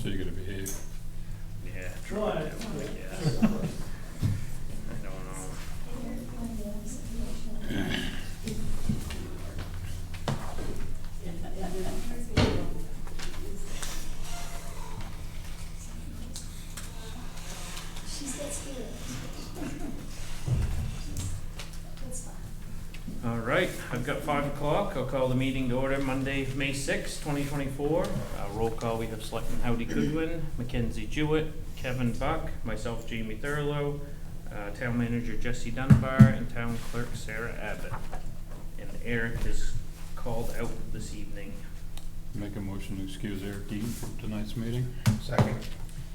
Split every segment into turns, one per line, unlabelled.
So you gotta behave.
Yeah,
Well,
try
I-
to.
yeah.
Yeah. I don't know.
She's got spirit. That's fine.
All right, I've got 5 o'clock. I'll call the meeting to order Monday, May 6, 2024. Roll call, we have Selectman Howdy Goodwin, Mackenzie Jewett, Kevin Buck, myself, Jamie Thurlow, Town Manager Jesse Dunbar, and Town Clerk Sarah Abbott. And Eric is called out this evening.
Make a motion to excuse Eric Dean from tonight's meeting.
Second.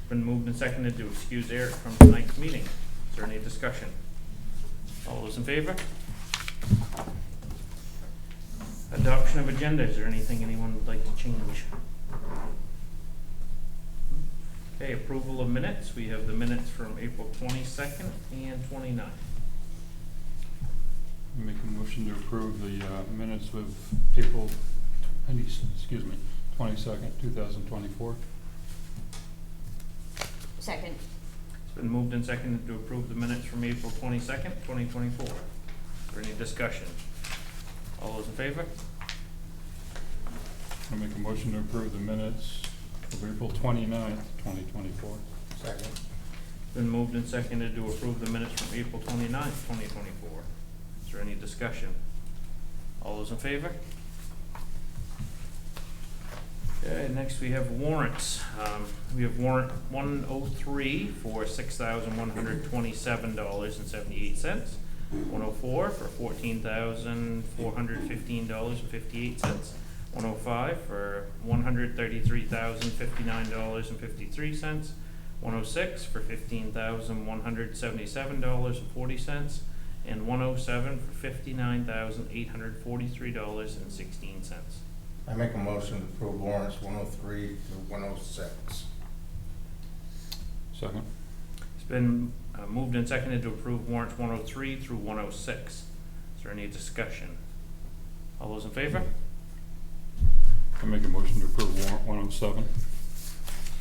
Been moved and seconded to excuse Eric from tonight's meeting. Is there any discussion? All those in favor? Adoption of agenda. Is there anything anyone would like to change? Okay, approval of minutes. We have the minutes from April 22nd and 29th.
Make a motion to approve the minutes of April, 22nd, 2024.
Second.
It's been moved and seconded to approve the minutes from April 22nd, 2024. Is there any discussion? All those in favor?
I make a motion to approve the minutes of April 29th, 2024.
Second.
It's been moved and seconded to approve the minutes from April 29th, 2024. Is there any discussion? All those in favor? Okay, next we have warrants. We have warrant 103 for $6,127.78. 104 for $14,415.58. 105 for $133,059.53. 106 for $15,177.40. And 107 for $59,843.16.
I make a motion to approve warrants 103 through 106.
Second.
It's been moved and seconded to approve warrants 103 through 106. Is there any discussion? All those in favor?
I make a motion to approve warrant 107.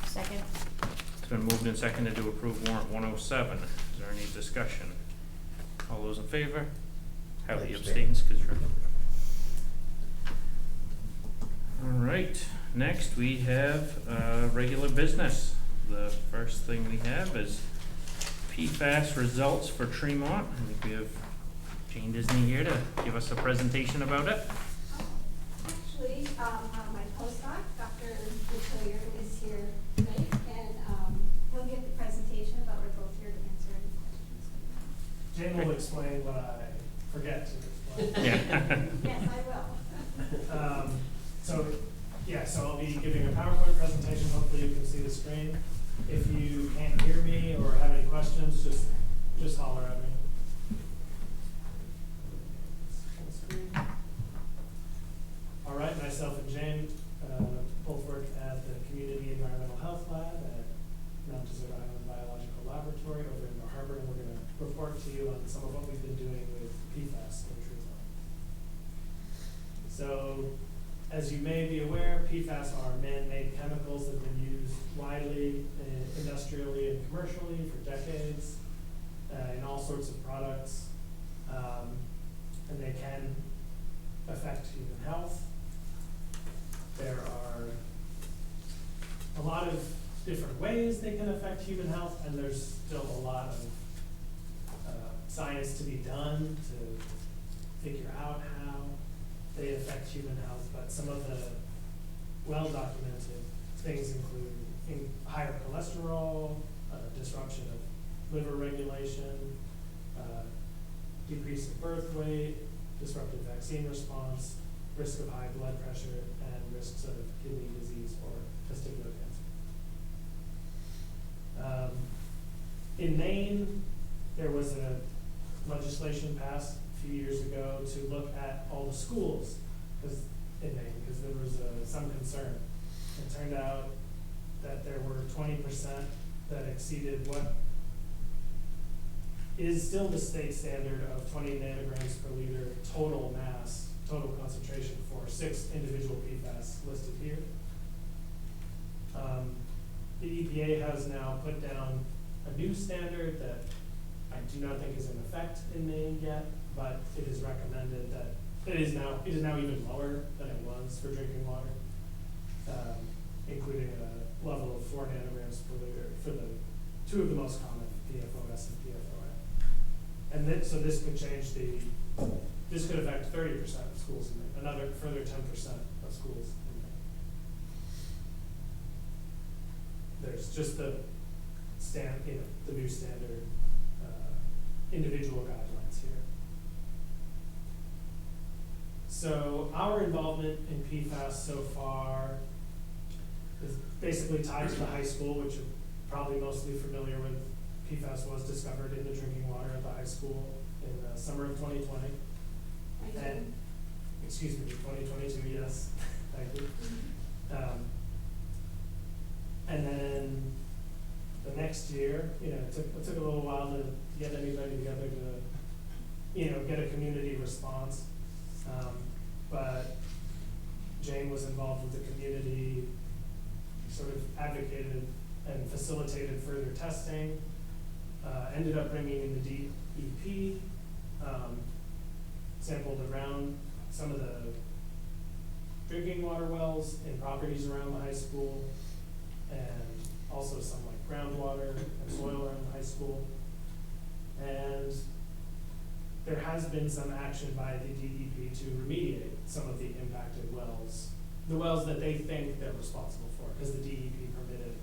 Second.
It's been moved and seconded to approve warrant 107. Is there any discussion? All those in favor? Howie abstains because you're. All right, next we have regular business. The first thing we have is PFAS results for Tremont. I think we have Jane Disney here to give us a presentation about it.
Actually, my postdoc, Dr. Detillier, is here tonight, and he'll give the presentation, but we're both here to answer any questions.
Jane will explain what I forget to explain.
Yeah.
Yes, I will.
So I'll be giving a PowerPoint presentation. Hopefully you can see the screen. If you can't hear me or have any questions, just holler at me. Full screen. All right, myself and Jane both work at the Community Environmental Health Lab at Mount Desert Island Biological Laboratory over in New Harbor, and we're going to report to you on some of what we've been doing with PFAS in Tremont. So, as you may be aware, PFAS are man-made chemicals that have been used widely, industrially and commercially for decades in all sorts of products, and they can affect human health. There are a lot of different ways they can affect human health, and there's still a lot of science to be done to figure out how they affect human health, but some of the well-documented things include higher cholesterol, disruption of liver regulation, decrease in birth weight, disrupted vaccine response, risk of high blood pressure, and risks of kidney disease or testicular cancer. In Maine, there was a legislation passed a few years ago to look at all the schools in Maine, because there was some concern. It turned out that there were 20% that exceeded what is still the state standard of 20 nanograms per liter total mass, total concentration for 6 individual PFAS listed here. has now put down a new standard that I do not think is in effect in Maine yet, but it is recommended that it is now even lower than it was for drinking water, including a level of 4 nanograms per liter for the two of the most common, PFOS and PFOA. And then, so this could change this could affect 30% of schools in Maine, another further 10% of schools in Maine. There's just the the new standard individual guidelines here. So our involvement in PFAS so far is basically tied to the high school, which you're probably mostly familiar with. PFAS was discovered in the drinking water at the high school in the summer of 2020. And, excuse me, 2022, yes, thank you. And then the next year, it took a little while to get everybody together to, get a community response. But Jane was involved with the community, sort of advocated and facilitated further testing, ended up bringing in the DEP, sampled around some of the drinking water wells in properties around the high school, and also some like groundwater and soil around the high school. And there has been some action by the DEP to remediate some of the impacted wells, the wells that they think they're responsible for, because the DEP permitted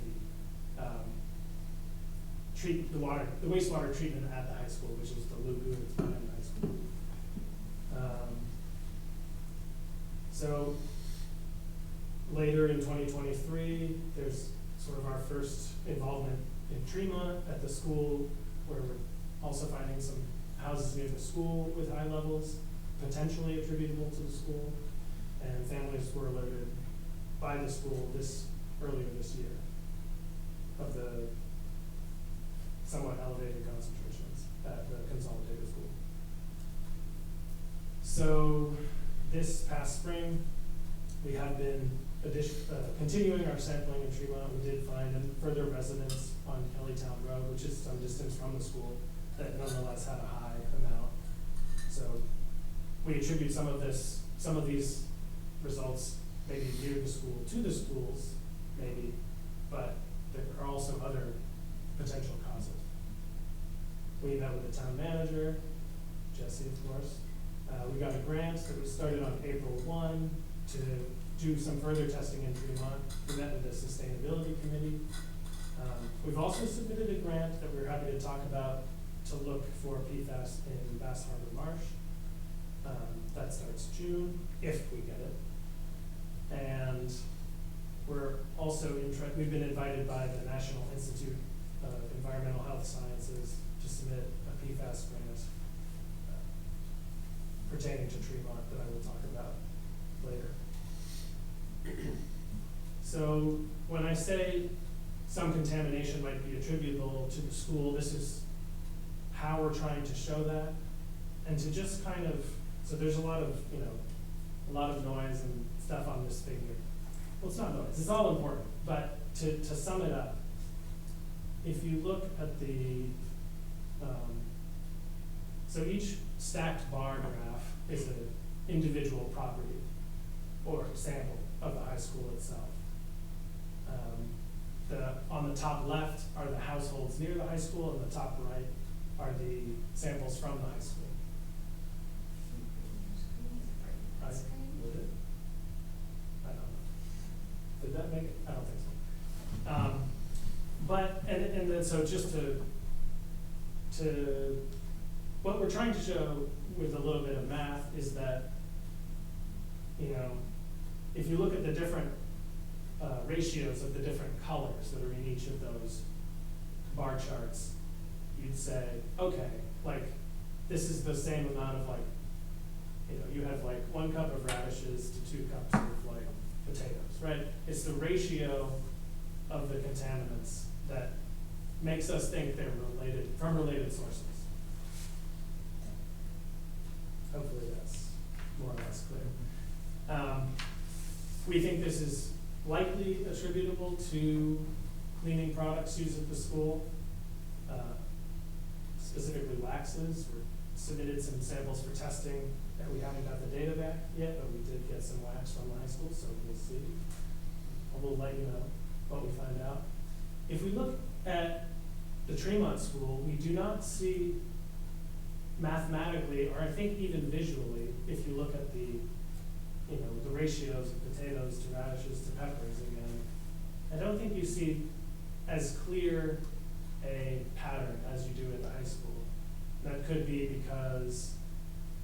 the wastewater treatment at the high school, which is the lagoon that's behind the high school. So later in 2023, there's sort of our first involvement in Tremont at the school, where we're also finding some houses near the school with high levels, potentially attributable to the school, and families were alerted by the school earlier this year of the somewhat elevated concentrations at the consolidated school. So this past spring, we have been continuing our sampling in Tremont. We did find a further residence on Kellytown Road, which is some distance from the school, that nonetheless had a high amount. So we attribute some of these results maybe near the school to the schools, maybe, but there are also other potential causes. We met with the town manager, Jesse, of course. We got a grant that was started on April 1 to do some further testing in Tremont. We met with the sustainability committee. We've also submitted a grant that we're happy to talk about to look for PFAS in Bass Harbor Marsh. That starts June, if we get it. And we're also we've been invited by the National Institute of Environmental Health Sciences to submit a PFAS grant pertaining to Tremont that I will talk about later. So when I say some contamination might be attributable to the school, this is how we're trying to show that, and to just kind of, so there's a lot of noise and stuff on this figure. Well, it's not noise, it's all important, but to sum it up, if you look at the, so each stacked bar graph is an individual property or sample of the high school itself. On the top left are the households near the high school, and the top right are the samples from the high school. Right? Would it? I don't know. Did that make it? I don't think so. But then so just to what we're trying to show with a little bit of math is that, if you look at the different ratios of the different colors that are in each of those bar charts, you'd say, okay, like this is the same amount of you have 1 cup of radishes to 2 cups of potatoes, right? It's the ratio of the contaminants that makes us think they're related, from related sources. Hopefully that's more or less clear. We think this is likely attributable to cleaning products used at the school, specifically waxes. We submitted some samples for testing that we haven't got the data back yet, but we did get some wax from the high school, so we'll see. I will let you know what we find out. If we look at the Tremont school, we do not see mathematically, or I think even visually, if you look at the ratios of potatoes to radishes to peppers again, I don't think you see as clear a pattern as you do at the high school. That could be because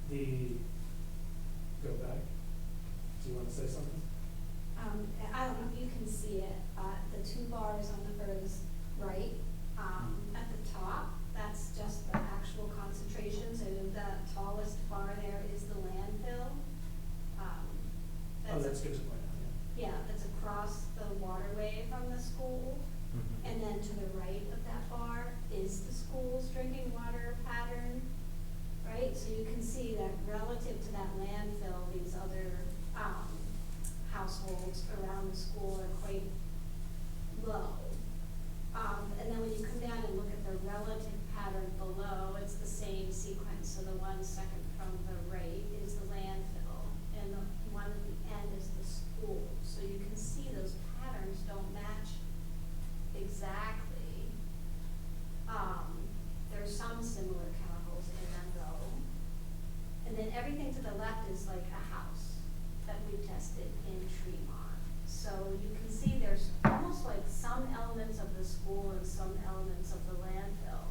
go back. Do you want to say something?
I don't know if you can see it, the two bars on the furthest right, at the top, that's just the actual concentrations, and the tallest bar there is the landfill.
Oh, that's good to point out, yeah.
Yeah, that's across the waterway from the school, and then to the right of that bar is the school's drinking water pattern, right? So you can see that relative to that landfill, these other, households around the school are quite low. And then when you come down and look at the relative pattern below, it's the same sequence. So the one second from the right is the landfill, and the one at the end is the school. So you can see those patterns don't match exactly. There's some similar chemicals in them though. And then everything to the left is like a house that we've tested in Tremont. So you can see there's almost like some elements of the school and some elements of the landfill,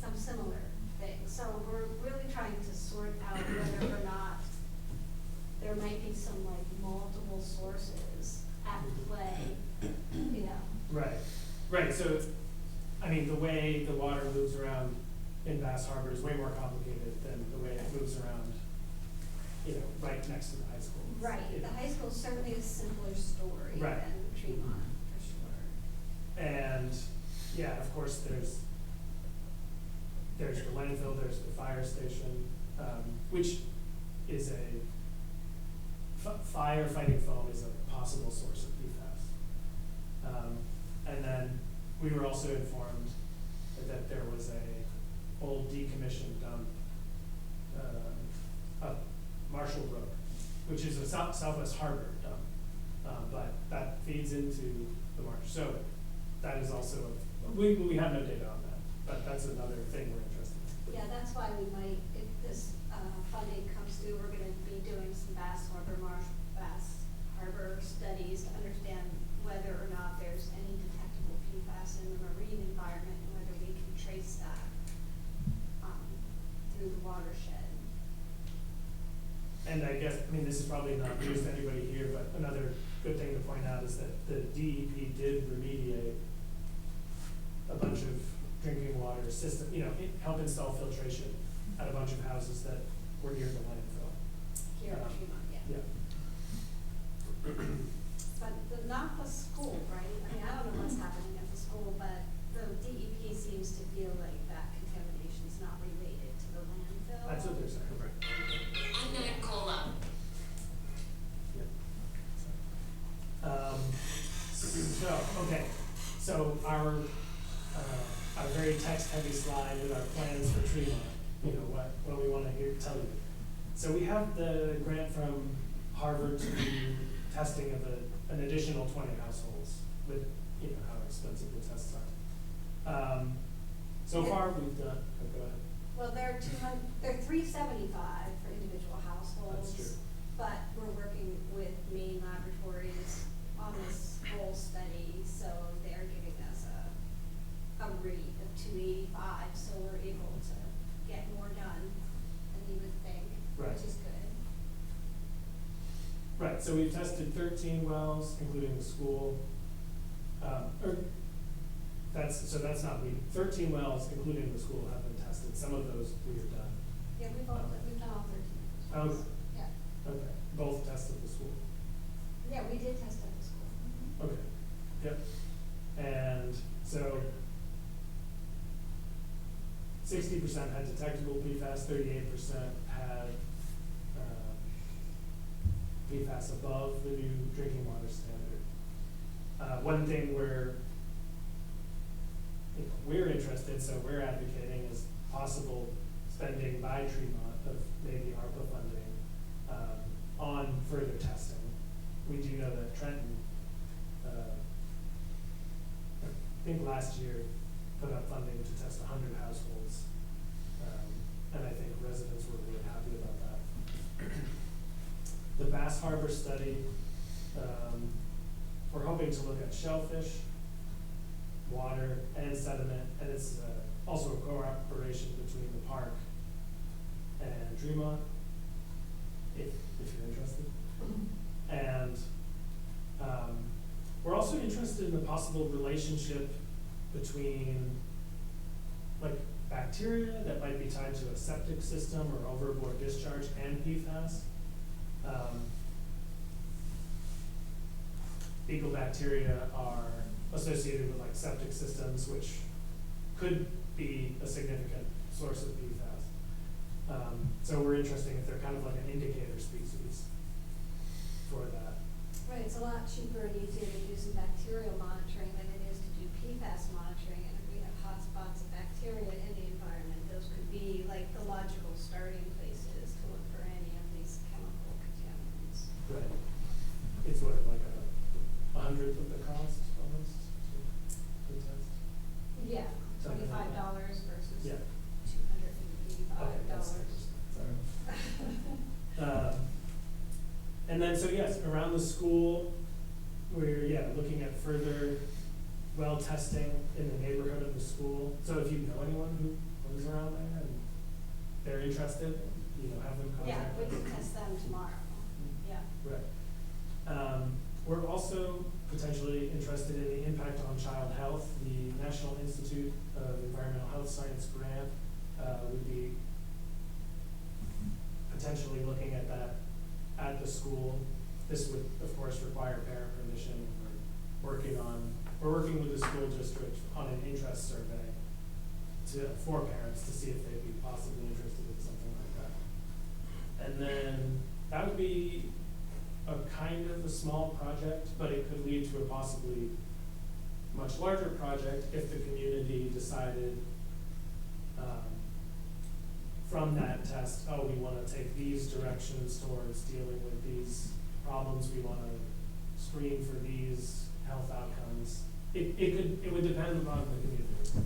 some similar things. So we're really trying to sort out whether or not there might be some like multiple sources at play, you know.
Right, so, I mean, the way the water moves around in Bass Harbor is way more complicated than the way it moves around, right next to the high school.
Right, the high school is certainly a simpler story
Right.
than Tremont, for sure.
And, yeah, of course, there's the landfill, there's the fire station, which is firefighting foam is a possible source of PFAS. And then we were also informed that there was a old decommissioned dump up Marshall Brook, which is a Southwest Harbor dump, but that feeds into the marsh. So that is also, we have no data on that, but that's another thing we're interested in.
Yeah, that's why we might, if this funding comes through, we're gonna be doing some Bass Harbor studies to understand whether or not there's any detectable PFAS in the marine environment and whether we can trace that through the watershed.
And I guess, this is probably not news to anybody here, but another good thing to point out is that the DEP did remediate a bunch of drinking water system, help install filtration at a bunch of houses that were near the landfill.
Here in Tremont, yeah. But not the school, right? I don't know what's happening at the school, but the DEP seems to feel like that contamination is not related to the landfill.
That's what they're saying.
I'm gonna call up.
So our very text-heavy slide with our plans for Tremont, what we want to tell you. So we have the grant from Harvard to do testing of an additional 20 households with, how expensive the tests are. So far we've done, go ahead.
Well, they're $375 for individual households.
That's true.
But we're working with Maine Laboratories on this whole study, so they're giving us a rate of $285, so we're able to get more done than you would think,
Right.
which is good.
Right, so we've tested 13 wells, including the school. That's not 13 wells, including the school, have been tested. Some of those we have done.
Yeah, we've done all 13.
Oh,
Yeah.
okay, both tested the school.
Yeah, we did test at the school.
Okay, yep. And so 60% had detectable PFAS, 38% had PFAS above the new drinking water standard. One thing we're we're interested, so we're advocating is possible spending by Tremont of maybe ARPA funding on further testing. We do know that Trenton, I think last year, put up funding to test 100 households. And I think residents were really happy about that. The Bass Harbor study, we're hoping to look at shellfish, water, and sediment, and it's also a cooperation between the park and Tremont, if you're interested. And we're also interested in the possible relationship between like bacteria that might be tied to a septic system or overboard discharge and PFAS. Fecal bacteria are associated with like septic systems, which could be a significant source of PFAS. So we're interested if they're kind of like an indicator species for that.
Right, it's a lot cheaper and easier to do some bacterial monitoring than it is to do PFAS monitoring. And if we have hotspots of bacteria in the environment, those could be like the logical starting places to look for any of these chemical contaminants.
Right. It's what, like a 100th of the cost almost to test?
Yeah,
Something like that.
$25 versus
Yeah. Okay, that's
$285.
sorry. And then, so yes, around the school, we're, looking at further well testing in the neighborhood of the school. So if you know anyone who lives around there and they're interested, have them
Yeah,
contact
we
us.
can test them tomorrow. Yeah.
Right. We're also potentially interested in the impact on child health. The National Institute of Environmental Health Science grant would be potentially looking at that at the school. This would, of course, require parent permission. We're working with the school district on an interest survey for parents to see if they'd be possibly interested in something like that. And then that would be a kind of a small project, but it could lead to a possibly much larger project if the community decided from that test, we want to take these directions towards dealing with these problems, we want to screen for these health outcomes. It would depend upon the community,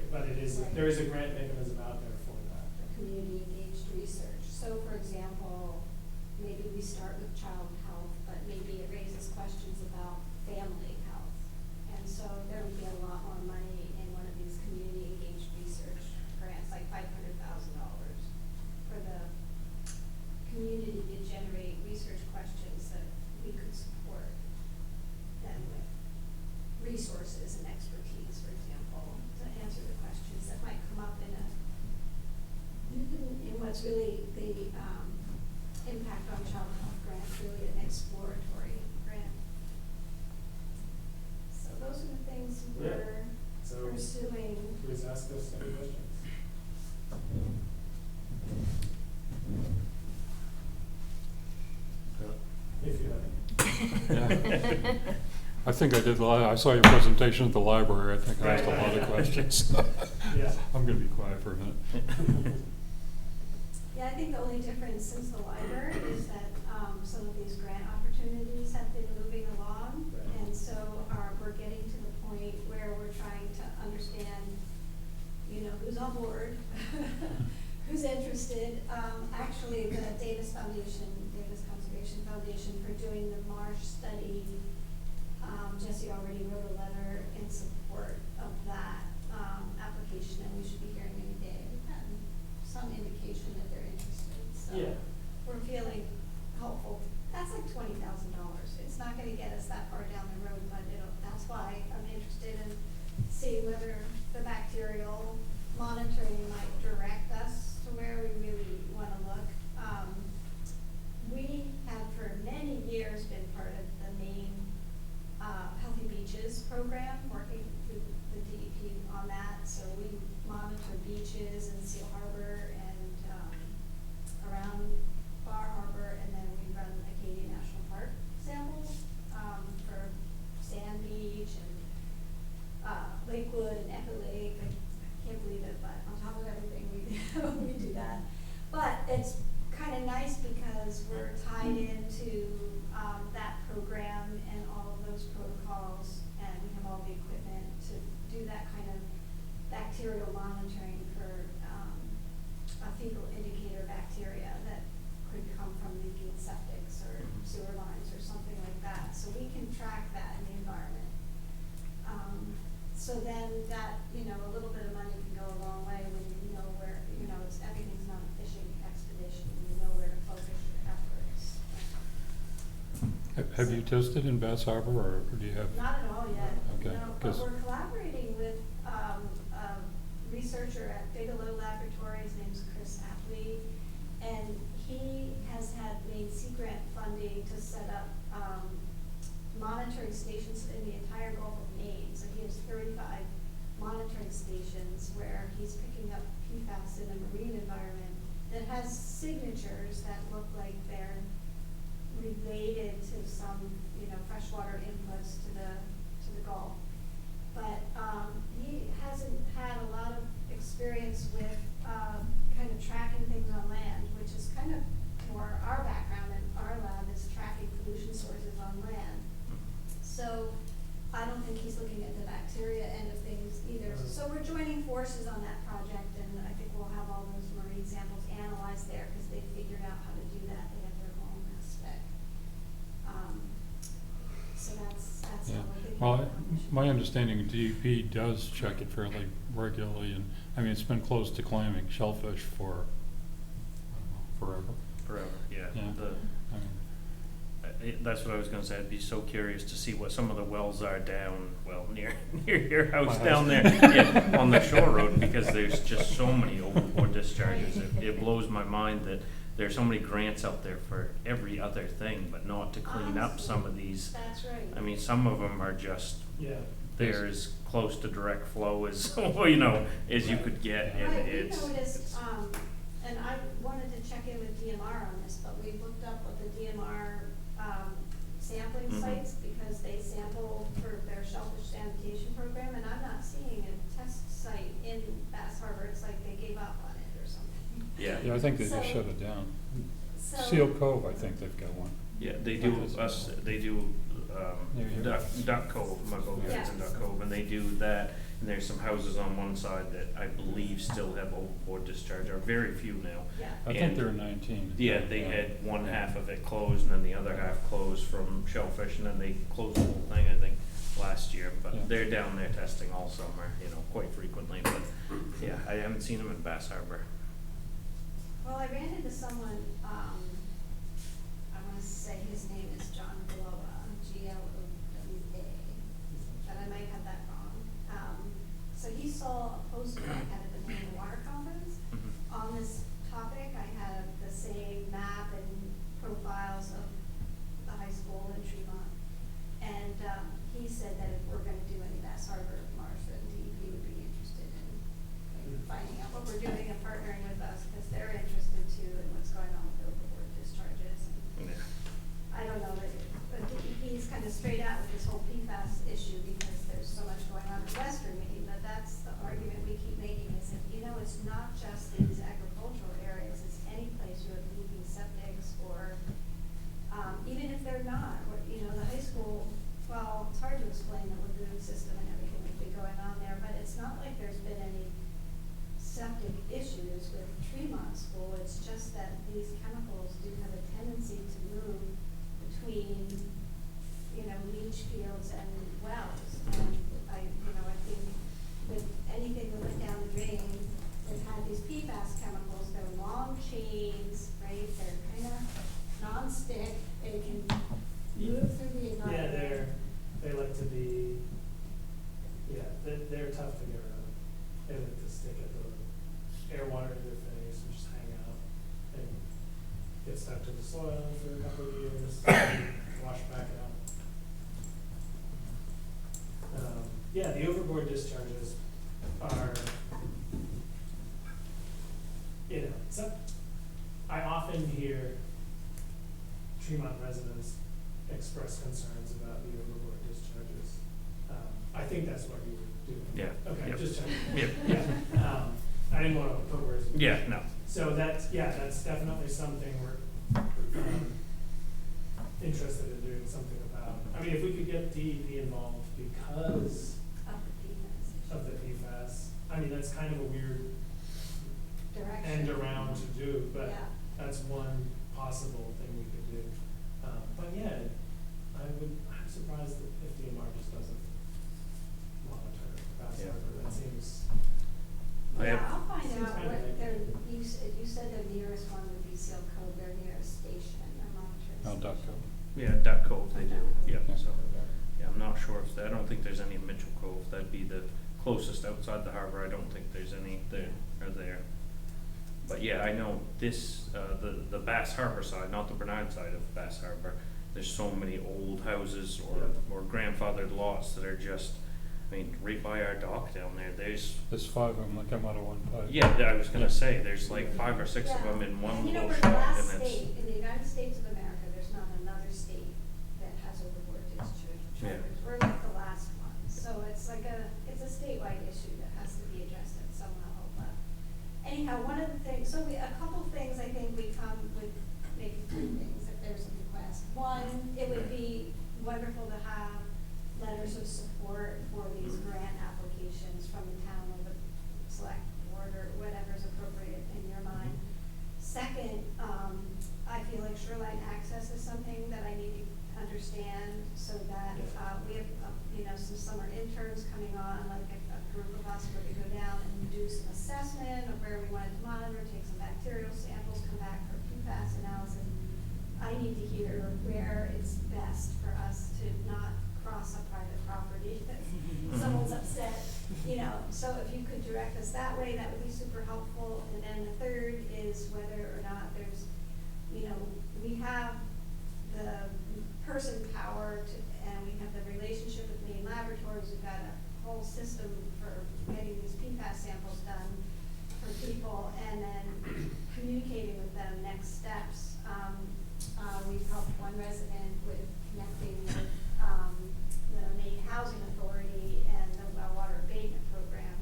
but there is a grant mechanism out there for that.
For community engaged research. So for example, maybe we start with child health, but maybe it raises questions about family health. And so there would be a lot more money in one of these community engaged research grants, like $500,000 for the community to generate research questions that we could support them with resources and expertise, for example, to answer the questions that might come up in what's really the impact on child health grant, really an exploratory grant. So those are the things we're
So
pursuing.
please ask us any questions. If you have any.
Yeah. I think I did, I saw your presentation at the library, I think I asked a
Right,
lot of
yeah.
questions.
Yeah.
I'm gonna be quiet for a minute.
Yeah, I think the only difference since the library is that some of these grant opportunities have been moving along.
Right.
And so we're getting to the point where we're trying to understand, who's on board, who's interested. Actually, the Davis Conservation Foundation for doing the marsh study, Jesse already wrote a letter in support of that application, and we should be hearing any day. We've gotten some indication that they're interested, so
Yeah.
we're feeling hopeful. That's like $20,000. It's not gonna get us that far down the road, but that's why I'm interested in seeing whether the bacterial monitoring might direct us to where we really wanna look. We have for many years been part of the main Healthy Beaches program, working with the DEP on that. So we monitor beaches in Seal Harbor and around Bar Harbor, and then we run Acadia National Park samples for Sand Beach and Lakewood and Echo Lake. we're tied into, that program and all of those protocols, and we have all the equipment to do that kind of bacterial monitoring for, a fecal indicator bacteria that could come from leaking septics or sewer lines or something like that, so we can track that in the environment. So then that, a little bit of money can go a long way when you know where, everything's not a fishing expedition, you know where to focus your efforts.
Have you tested in Bass Harbor, or do you have?
Not at all yet,
Okay,
no, but
'cause-
we're collaborating with, a researcher at Bigelow Laboratory, his name's Chris Apley, and he has had made sea grant funding to set up, monitoring stations in the entire Gulf of Maine. So he has 35 monitoring stations where he's picking up PFAS in a marine environment that has signatures that look like they're related to some, freshwater inputs to the Gulf. But he hasn't had a lot of experience with kind of tracking things on land, which is kind of more our background, and our lab is tracking pollution sources on land. So I don't think he's looking at the bacteria end of things either. So we're joining forces on that project, and I think we'll have all those marine samples analyzed there because they figured out how to do that. They have their own mass spec. So that's
Yeah.
how we're thinking.
Well,
about it.
my understanding, DEP does check it fairly regularly, and, it's been close to clamming shellfish for, I don't know,
Forever, yeah.
Yeah. I mean,
That's what I was gonna say, I'd be so curious to see what some of the wells are down, near your house
My
down
house.
there, yeah, on the shore road, because there's just so many overboard discharges. It blows my mind that there's so many grants out there for every other thing, but not to clean up some of these.
That's right.
I mean, some of them are just,
Yeah.
they're as close to direct flow as, as you could get, and
Right, we
it's.
noticed, and I wanted to check in with DMR on this, but we looked up what the DMR, sampling
Mhm.
sites, because they sample for their shellfish sanitation program, and I'm not seeing a test site in Bass Harbor. It's like they gave up on it or something.
Yeah.
I think they
So-
just shut it down.
So.
Seal Cove, I think they've got one.
Yeah, they do
Near here.
Duck Cove, my boat gets in Duck Cove, and they do that, and there's some houses on one side that I believe still have overboard discharge, or very few now.
Yeah.
I think
And-
they're 19.
Yeah, they had one half of it closed, and then the other half closed from shellfish, and then they closed the whole thing, I think, last year,
Yeah.
but they're down there testing all summer, quite frequently, but, yeah, I haven't seen them in Bass Harbor.
Well, I ran into someone, I wanna say his name is John Glowa, Glowa, but I might have that wrong. So he saw a poster I had at the Maine Water Conference on this topic. I had the same map and profiles of the high school in Tremont. And, he said that if we're gonna do any Bass Harbor marsh, that DEP would be interested in finding out what we're doing and partnering with us, because they're interested too in what's going on with overboard discharges. And
Yeah.
I don't know that, but DEP's kind of straight out with this whole PFAS issue because there's so much going on in Western Maine, but that's the argument we keep making is that, it's not just these agricultural areas, it's any place you have leaking septics or, even if they're not, or, the high school, well, it's hard to explain the lagoon system and everything that's been going on there, but it's not like there's been any septic issues with Tremont School. It's just that these chemicals do have a tendency to move between, leach fields and wells. And I think with anything that went down the drain that had these PFAS chemicals, they're long chains, right? They're kind of non-stick. They can move through the environment.
Yeah, they like to be, they're tough to get rid of. They like to stick at the air water to their face and just hang out and get stuck to the soil for a couple of years, wash back out. The overboard discharges are, I often hear Tremont residents express concerns about the overboard discharges. I think that's what you were doing.
Yeah.
Okay,
Yep.
just checking.
Yep.
I didn't want to put words in.
Yeah, no.
So that's definitely something we're interested in doing something about. I mean, if we could get DEP involved because
Up the PFAS
of the PFAS, I mean, that's kind of a weird
direction.
end around to do, but
Yeah.
that's one possible thing we could do. But yeah, I'm surprised that if DMR just doesn't monitor Bass
Yeah.
Harbor, that seems.
I
Yeah,
have-
I'll find
Seems
out
kinda
what
like-
their, you said their nearest one would be Seal Cove, their nearest station, their monitoring
No,
station.
Duck Cove.
Yeah, Duck Cove they do, yeah,
Yeah.
so, yeah, I'm not sure if, I don't think there's any in Mitchell Cove, that'd be the closest outside the harbor, I don't think there's any there, or there. But yeah, I know this, the Bass Harbor side, not the Bernard side of Bass Harbor, there's so many old houses or grandfathered lots that are just, I mean, right by our dock down there, there's,
There's 5 of them that come out of one pipe.
yeah, I was gonna say, there's like 5 or 6 of them in one
And you know,
little
we're the
shot,
last
and it's,
state, in the United States of America, there's not another state that has overboard discharge
Yeah.
charters. We're like the last one, so it's like it's a statewide issue that has to be addressed at some level, but anyhow, one of the things, a couple things I think we come with, maybe 3 things if there's a request. One, it would be wonderful to have letters of support for these grant applications from the town or the select board or whatever's appropriate in your mind. Second, I feel like shoreline access is something that I need to understand so that, we have, some summer interns coming on, like a group of us where we go down and do some assessment of where we wanted to monitor, take some bacterial samples, come back for PFAS analysis. I need to hear where it's best for us to not cross a private property that someone's upset, so if you could direct us that way, that would be super helpful. And then the third is whether or not there's, we have the person power to, and we have the relationship with Maine Laboratories, we've got a whole system for getting these PFAS samples done for people, and then communicating with them next steps. We've helped one resident with connecting with, the Maine Housing Authority and the well water abatement program.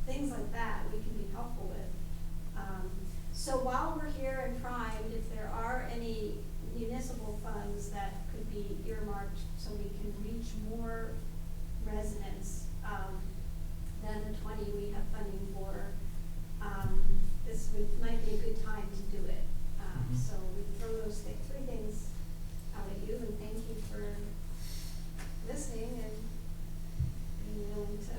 Things like that we can be helpful with. So while we're here and primed, if there are any municipal funds that could be earmarked so we can reach more residents, than the 20 we have funding for, might be a good time to do it. So we throw those 3 things out at you, and thank you for listening and being willing to,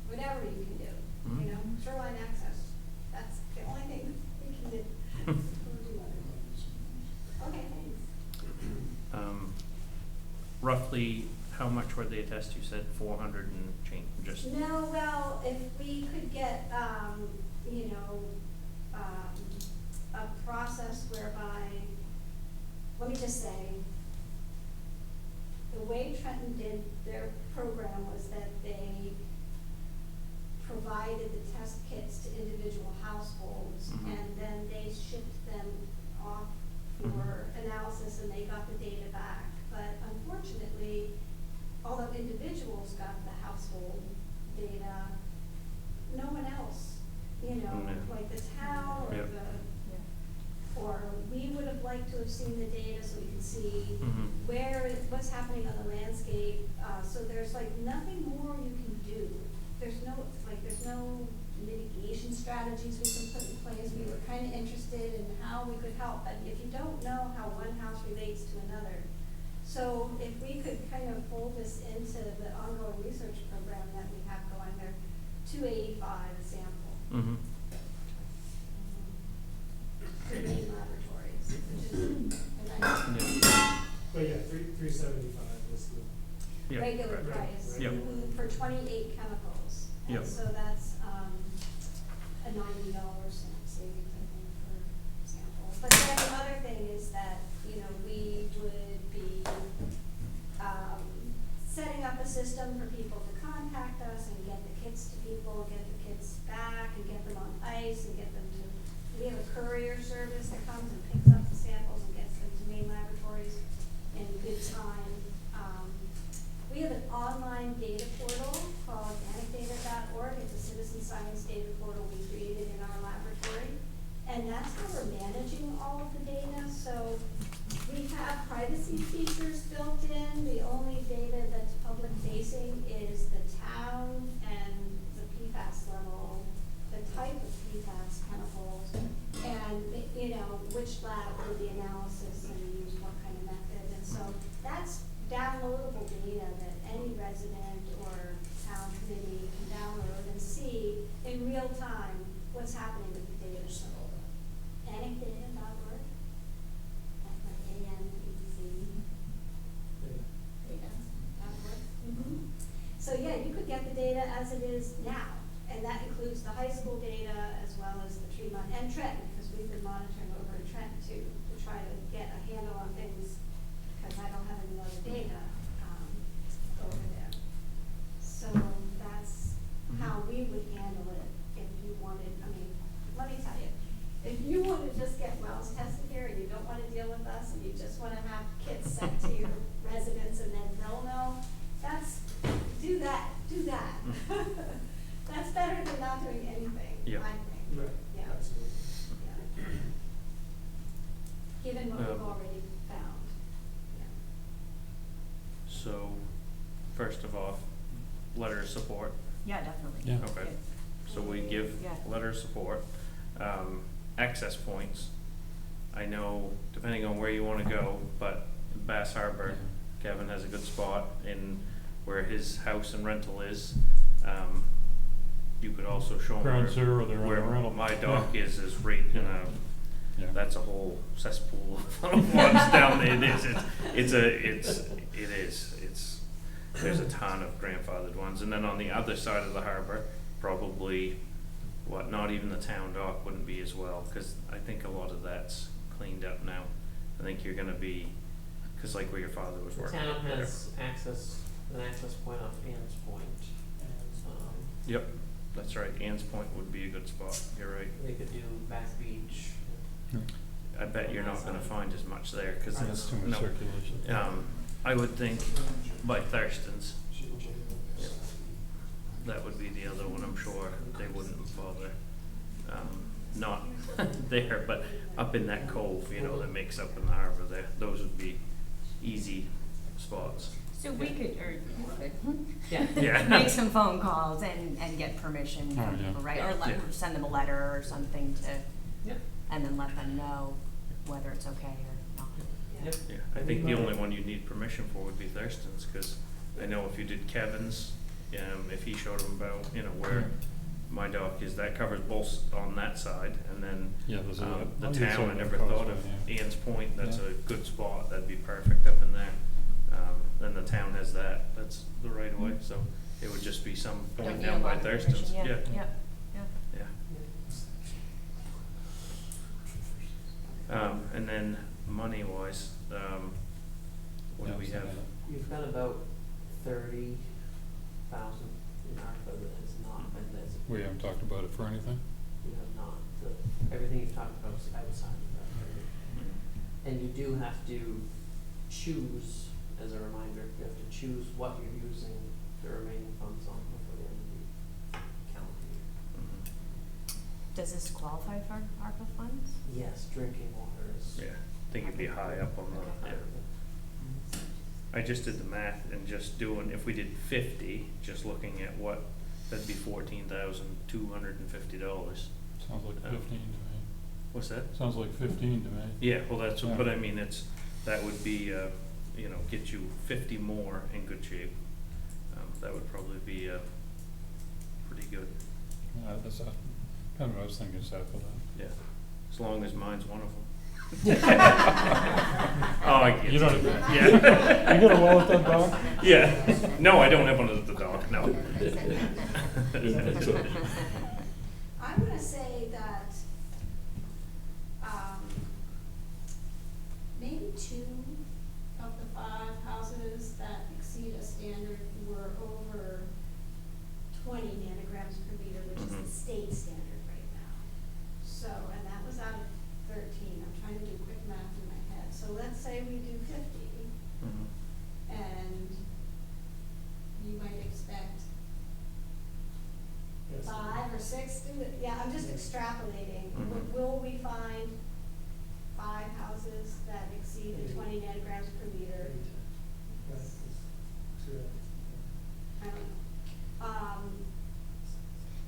whatever you can do, shoreline access, that's the only thing we can do. We'll do other things. Okay, thanks.
roughly, how much were they attest, you said 400 and change, just,
No, well, if we could get, a process whereby, let me just say, the way Trenton did their program was that they provided the test kits to individual households,
Mhm.
and then they shipped them off for analysis, and they got the data back. But unfortunately, although individuals got the household data, no one else, like the town or
Yep.
or we would have liked to have seen the data so we could see
Mhm.
what's happening on the landscape. So there's like nothing more you can do. There's no mitigation strategies we can put in place. We were kind of interested in how we could help, but if you don't know how one house relates to another. So if we could kind of fold this into the ongoing research program that we have going, they're $285 a sample.
Mhm.
To Maine Laboratories, which is a nice
Yeah.
But yeah, 375 was the.
Yep.
regular
Right,
price
right.
Yep.
for 28 chemicals.
Yep.
And so that's a $90 savings, I think, per sample. But then the other thing is that, we would be setting up a system for people to contact us and get the kits to people, get the kits back and get them on ice and get them to, we have a courier service that comes and picks up the samples and gets them to Maine Laboratories in good time. We have an online data portal called organicdata.org. It's a citizen science data portal we created in our laboratory. And that's how we're managing all of the data. So department or town committee can download and see in real time what's happening with the data. Annexdata.org, that's like ANEC.org. So yeah, you could get the data as it is now, and that includes the high school data as well as the Tremont and Trenton, because we've been monitoring over in Trenton too, to try to get a handle on things, because I don't have any other data, over there. So that's how we would handle it if you wanted, I mean, let me tell you, if you want to just get wells tested here and you don't want to deal with us and you just want to have kits sent to your residents and then they'll know, do that. That's better than not doing anything,
Yeah.
I think.
Right,
Yeah.
absolutely.
Yeah. Given what we've already found. Yeah.
So, first of all, letter of support.
Yeah, definitely.
Yeah.
Okay. So we give
Yeah.
letter of support. Access points. I know, depending on where you wanna go, but Bass Harbor, Kevin has a good spot in where his house and rental is. You could also show him
Ground zero, they're on
where
a rental.
my dock is right in a,
Yeah.
that's a whole cesspool of ones down there. There's a ton of grandfathered ones. And then on the other side of the harbor, probably, not even the town dock wouldn't be as well, cause I think a lot of that's cleaned up now. I think you're gonna be, cause like where your father was
The
working
town
up there.
has an access point off Ann's Point.
Yep, that's right, Ann's Point would be a good spot, you're right.
They could do Back Beach.
I bet you're not gonna find as much there, cause
That's
it's,
too much
no,
circulation.
I would think by Thurston's, that would be the other one, I'm sure they wouldn't bother. Not there, but up in that cove, that makes up in the harbor there, those would be easy spots.
So we could, or you could,
Yeah.
Yeah.
make some phone calls and get permission
Oh,
from
yeah.
people, right? Or
Yeah.
send them a letter or something
Yep.
and then let them know whether it's okay or not.
Yep.
Yeah, I think the only one you'd need permission for would be Thurston's, cause I know if you did Kevin's, if he showed them about, where my dock is, that covers both on that side, and then,
Yeah, there's a.
the
on the
town,
side
I
of
never
the
thought of
causeway, yeah.
Ann's Point, that's
Yeah.
a good spot, that'd be perfect up in there. Then the town has that's the right of way, so it would just be some
Don't
point
need
down
a
by
lot of
Thurston's,
permission,
yeah,
yeah.
And then money wise, what do
Yeah,
we
so
have?
You've got about 30,000 in ARPA that has not been designated.
We haven't talked about it for anything?
You have not. Everything you've talked about is outside of that 30. And you do have to choose, as a reminder, you have to choose what you're using the remaining funds on before the end of the calendar year.
Mhm.
Does this qualify for ARPA funds?
Yes, drinking water is.
Yeah, I think it'd be high up on the,
part
yeah.
of it.
I just did the math and just doing, if we did 50, just looking at what, that'd be $14,250.
Sounds like 15 to me.
What's that?
Sounds like 15 to me.
Yeah, well, that's,
Yeah.
but I mean, that would be, get you 50 more in good shape. That would probably be, pretty good,
That's kind of what I was thinking, is that for that?
yeah, as long as mine's one of them. Oh, I get
You don't even.
Yeah.
You got a well at that dock?
Yeah, no, I don't have one at the dock, no.
I'm gonna say that, maybe 2 of the 5 houses that exceed a standard were over 20 nanograms per meter, which is
Mhm.
the state standard right now. So, and that was out of 13, I'm trying to do quick math in my head, so let's say we do 50,
Mhm.
and you might expect
Yes.
5 or 6 students, yeah, I'm just extrapolating.
Mhm.
Will we find 5 houses that exceed the 20 nanograms per meter? I don't know.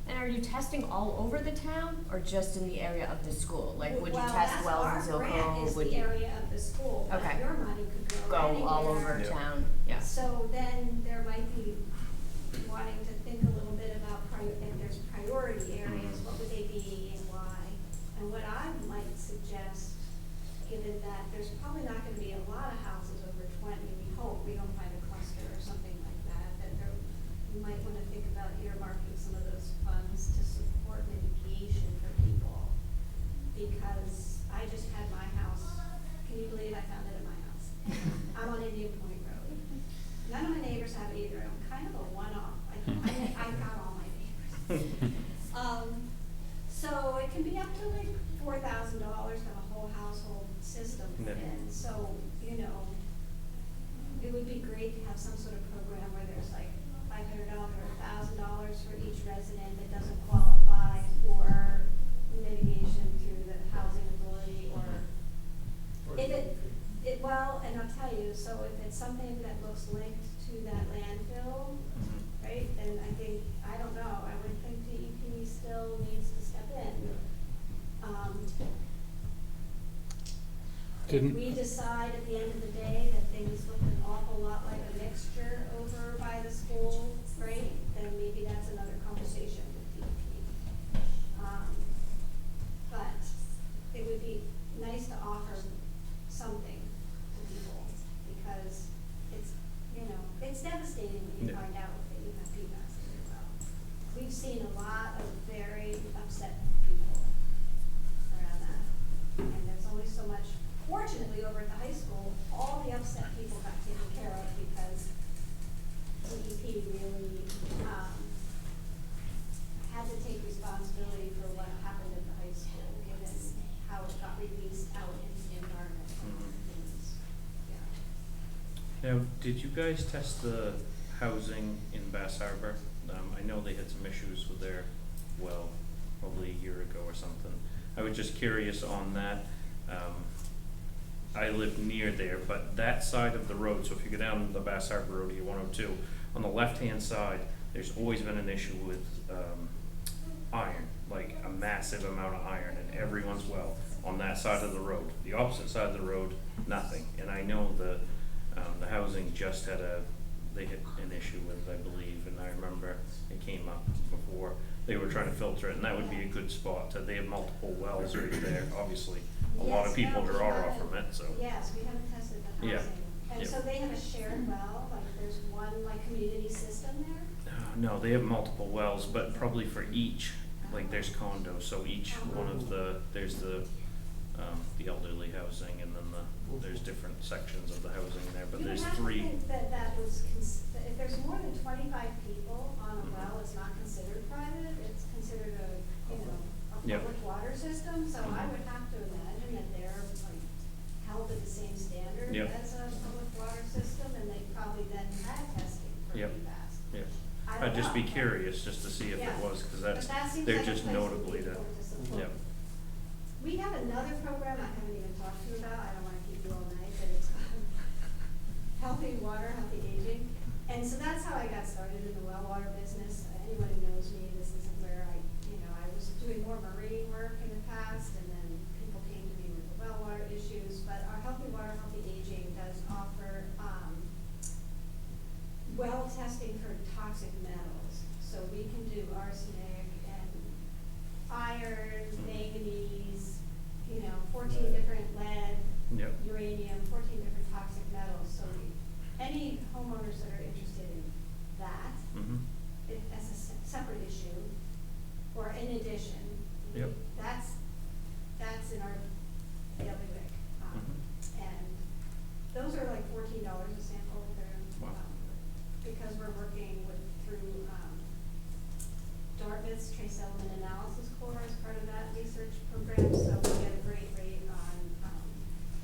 And are you testing all over the town or just in the area of the school? Like, would you test wells in
Well, that's our grant
Zilko?
is
Would
the
you
area of the school, but
Okay.
your money could go
go all
anywhere.
over
Yeah.
town? Yeah.
So then there might be earmarking some of those funds to support mitigation for people. Because I just had my house, can you believe I found it at my house? I'm on Indian Point Road. None of my neighbors have it either. I'm kind of a one-off. I got all my neighbors. So it can be up to like $4,000 to have a whole household system put
Yeah.
in. So, you know, it would be great to have some sort of program where there's like $500 or $1,000 for each resident that doesn't qualify for mitigation through the housing authority or if well, and I'll tell you, so if it's something that looks linked to that landfill, right, then I think, I don't know, I would think DEP still needs to step in. If
Didn't-
we decide at the end of the day that things look an awful lot like a mixture over by the school, right, then maybe that's another conversation with DEP. But it would be nice to offer something to people, because it's, you know, it's devastating when you
Yeah.
find out that you have PFAS in your well. We've seen a lot of very upset people around that, and there's only so much. Fortunately, over at the high school, all the upset people got taken care of because DEP really, had to take responsibility for what happened at the high school, given how it got released out into the environment. Things, yeah.
Now, did you guys test the housing in Bass Harbor? I know they had some issues with their well, probably a year ago or something. I was just curious on that. I live near there, but that side of the road, so if you go down the Bass Harbor Road, you 102, on the left-hand side, there's always been an issue with iron, like a massive amount of iron in everyone's well on that side of the road. The opposite side of the road, nothing. And I know the housing just had they hit an issue with it, I believe, and I remember it came up before. They were trying to filter it, and that would be a good spot. They have multiple wells right there, obviously. A lot of
Yes,
people
no, we
draw off
haven't-
from it, so.
Yes, we haven't tested the
Yeah,
housing. And
yeah.
so they have a shared well, like there's one like community system there?
No, they have multiple wells, but probably for each, like there's condos, so each one of there's the elderly housing, and then there's different sections of the housing there, but there's three.
You would have to think that was, that if there's more than 25 people on a well, it's not considered private, it's considered a, you know, a
Yeah.
public water system, so I
Mhm.
would have to imagine that they're like held to the same standard
Yep.
as a public water system, and they probably then had testing for
Yep.
PFAS.
Yeah,
I don't
I'd just be
know.
curious just to see if
Yeah.
it was, cause
But
that's,
that seems
they're
like a
just
place for
notably to,
people to support.
yeah.
We have another program I haven't even talked to you about, I don't wanna keep you all night, but it's healthy water, healthy aging. And so that's how I got started in the well water business. Anyone who knows me, this isn't where I was doing more marine work in the past, and then people came to me with the well water issues. But our healthy water, healthy aging does offer, well testing for toxic metals. So we can do arsenic and iron, manganese, 14 different lead,
Yep.
uranium, 14 different toxic metals. So any homeowners that are interested in that,
Mm-hmm.
as a separate issue, or in addition,
Yep.
that's in our bailiwick. And those are like $14 a sample. They're,
Wow.
because we're working through Dartmouth's trace element analysis core as part of that research program, so we get a great rate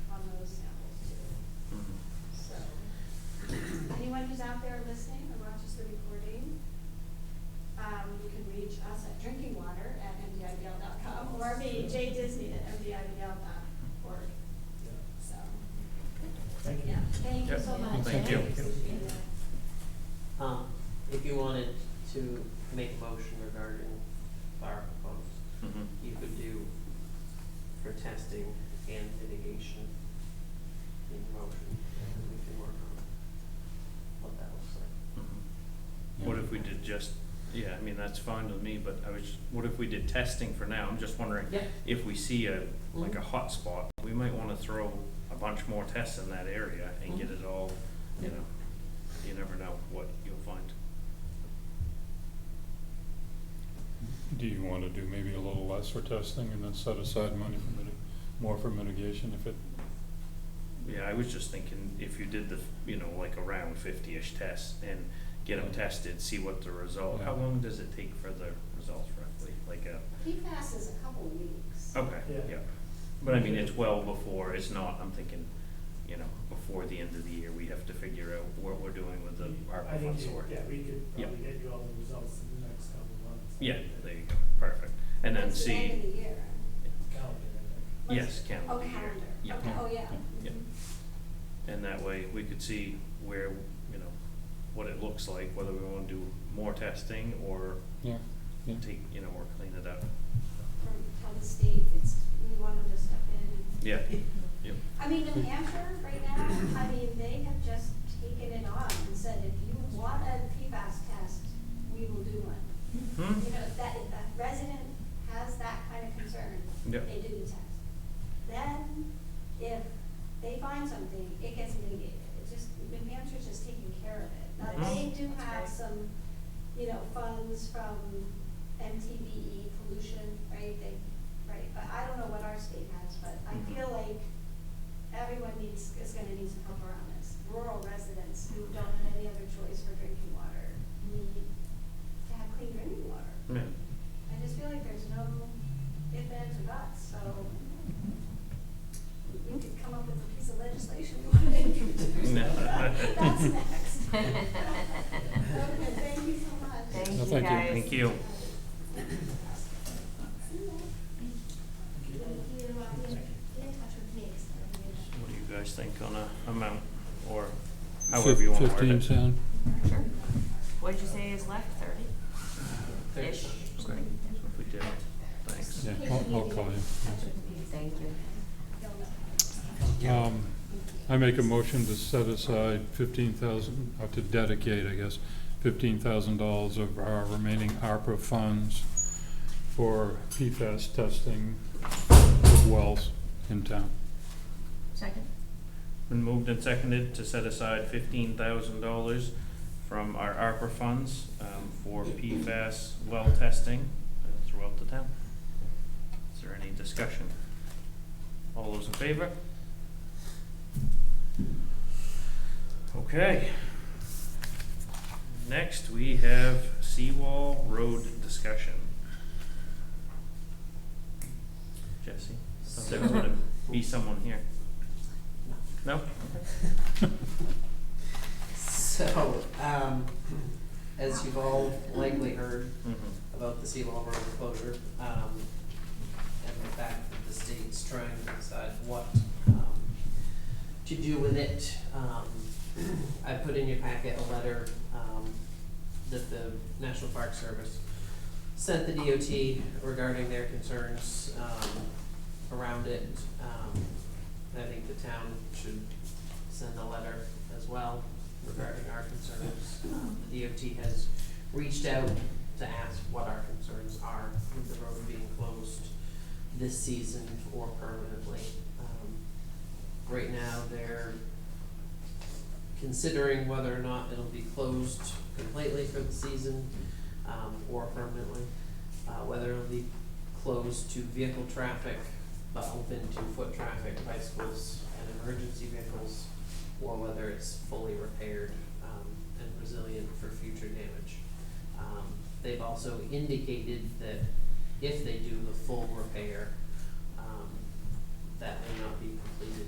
on those samples too.
Mm-hmm.
So, anyone who's out there listening or watches the recording, you can reach us at drinkingwater@mdibl.com or me, jdisney@mdibl.org. So,
Thank you.
yeah, thank you
Yep.
so much.
Thank you.
Appreciate it.
If you wanted to make a motion regarding fire proposed,
Mm-hmm.
you could do for testing and mitigation in motion, and we can work on what that looks like.
What if we did just, yeah, I mean, that's fine with me, but what if we did testing for now? I'm just wondering,
Yeah.
if we see like a hot spot, we might wanna throw a bunch more tests in that area and get it all, you never know what you'll find.
Do you want to do maybe a little less for testing and then set aside money for more for mitigation if it,
Yeah, I was just thinking if you did the, like around 50-ish tests and get them tested, see what the result, how
Yeah.
long does it take for the results roughly? Like
PFAS is a couple of weeks.
okay,
Yeah.
yeah. But I mean, it's well before, it's not, I'm thinking, before the end of the year, we have to figure out what we're doing with the
I
ARPA
think
funds
you-
or.
Yeah, we could
Yeah.
probably get you all the results in the next couple of months.
Yeah, there you go, perfect. And then
It's the end of
see,
the year.
Calendar, I think.
yes, calendar
Oh,
year.
calendar.
Yeah.
Okay, oh, yeah.
Yeah.
Mhm.
And that way, we could see where, what it looks like, whether we wanna do more testing or
yeah, yeah.
take, or clean it up.
Or tell the state we want them to step in.
Yeah, yep.
I mean, New Hampshire right now, they have just taken it on and said, if you want a PFAS test, we will do one.
Hmm?
If that resident has that kind of concern,
Yep.
they do the test. Then, if they find something, it gets mitigated. It's just, New Hampshire's just taking care of it. Now,
Nice.
they do
That's
have
great.
some, funds from MTBE pollution, right? But I don't know what our state has, but I feel like everyone is gonna need some help around this. Rural residents who don't have any other choice for drinking water need to have clean drinking water.
Yeah.
I just feel like there's no ifs, ands, or buts, so we could come up with a piece of legislation we want to introduce. That's next. Okay, thank you so much.
Thank
No,
you
thank you.
guys.
Thank you.
Get in touch with me, 'cause I'm gonna-
What do you guys think on a amount, or however you wanna word
15
it?
cent?
Sure. What did you say is left, 30-ish?
Okay,
Something?
so if we did, thanks.
Yeah, I'll call you.
Thank you.
You'll know.
I make a motion to set aside 15,000, or to dedicate, I guess, $15,000 of our remaining ARPA funds for PFAS testing of wells in town.
Second?
Been moved and seconded to set aside $15,000 from our ARPA funds for PFAS well testing throughout the town. Is there any discussion? All those in favor? Okay. Next, we have seawall road discussion. Jesse, thought there was gonna be someone here. No?
So, as you've all likely heard
Mm-hmm.
about the Seawall Road closure, and the fact that the state's trying to decide what, to do with it, I put in your packet a letter, that the National Park Service sent the DOT regarding their concerns, around it. I think the town should send a letter as well regarding our concerns. The DOT has reached out to ask what our concerns are with the road being closed this season or permanently. Right now, they're considering whether or not it'll be closed completely for the season, or permanently. Whether it'll be closed to vehicle traffic, but open to foot traffic, bicycles, and emergency vehicles, or whether it's fully repaired, and resilient for future damage. They've also indicated that if they do the full repair, that may not be completed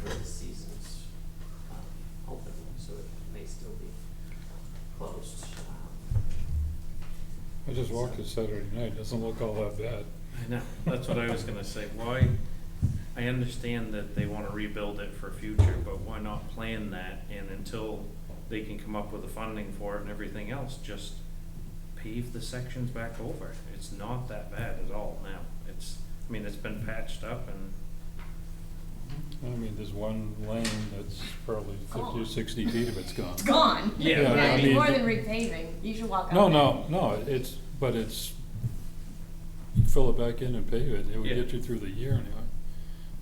for this season's, opening, so it may still be closed.
I just walked it Saturday night, doesn't look all that bad.
I know, that's what I was gonna say, why, I understand that they wanna rebuild it for future, but why not plan that, and until they can come up with the funding for it and everything else, just pave the sections back over. It's not that bad at all now, it's been patched up and,
I mean, there's one lane that's probably 50 or
Gone.
60 feet of it's gone.
It's gone.
Yeah,
Yeah, I
it's
mean-
more than repaving. You should walk out.
No,
there.
no, but it's, you fill it back in and pave it, it would
Yeah.
get you through the year anyway.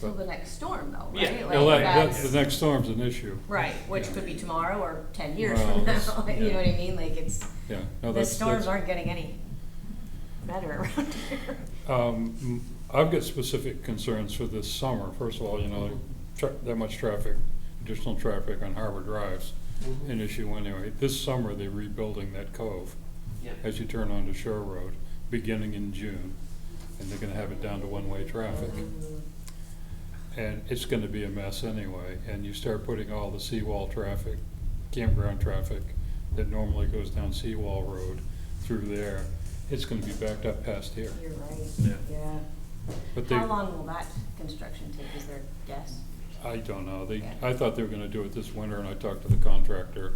Till
But-
the next storm though,
Yeah.
right?
Yeah, like,
that's,
the next storm's an issue.
right, which
Yeah.
could be tomorrow or 10 years
Well,
from
that's-
now, you
yeah.
know what I mean? Like it's,
Yeah, no,
the
that's,
storms
that's,
aren't getting any better around here.
I've got specific concerns for this summer. First of all, that much traffic, additional traffic on Harbor Drive's an issue anyway. This summer, they're rebuilding that cove
Yeah.
as you turn onto Shore Road, beginning in June. And they're gonna have it down to one-way traffic. And it's gonna be a mess anyway. And you start putting all the seawall traffic, campground traffic that normally goes down Seawall Road through there, it's gonna be backed up past here.
You're right,
Yeah.
yeah.
But they,
How long will that construction take, is there a guess?
I don't know.
Okay.
I thought they were gonna do it this winter, and I talked to the contractor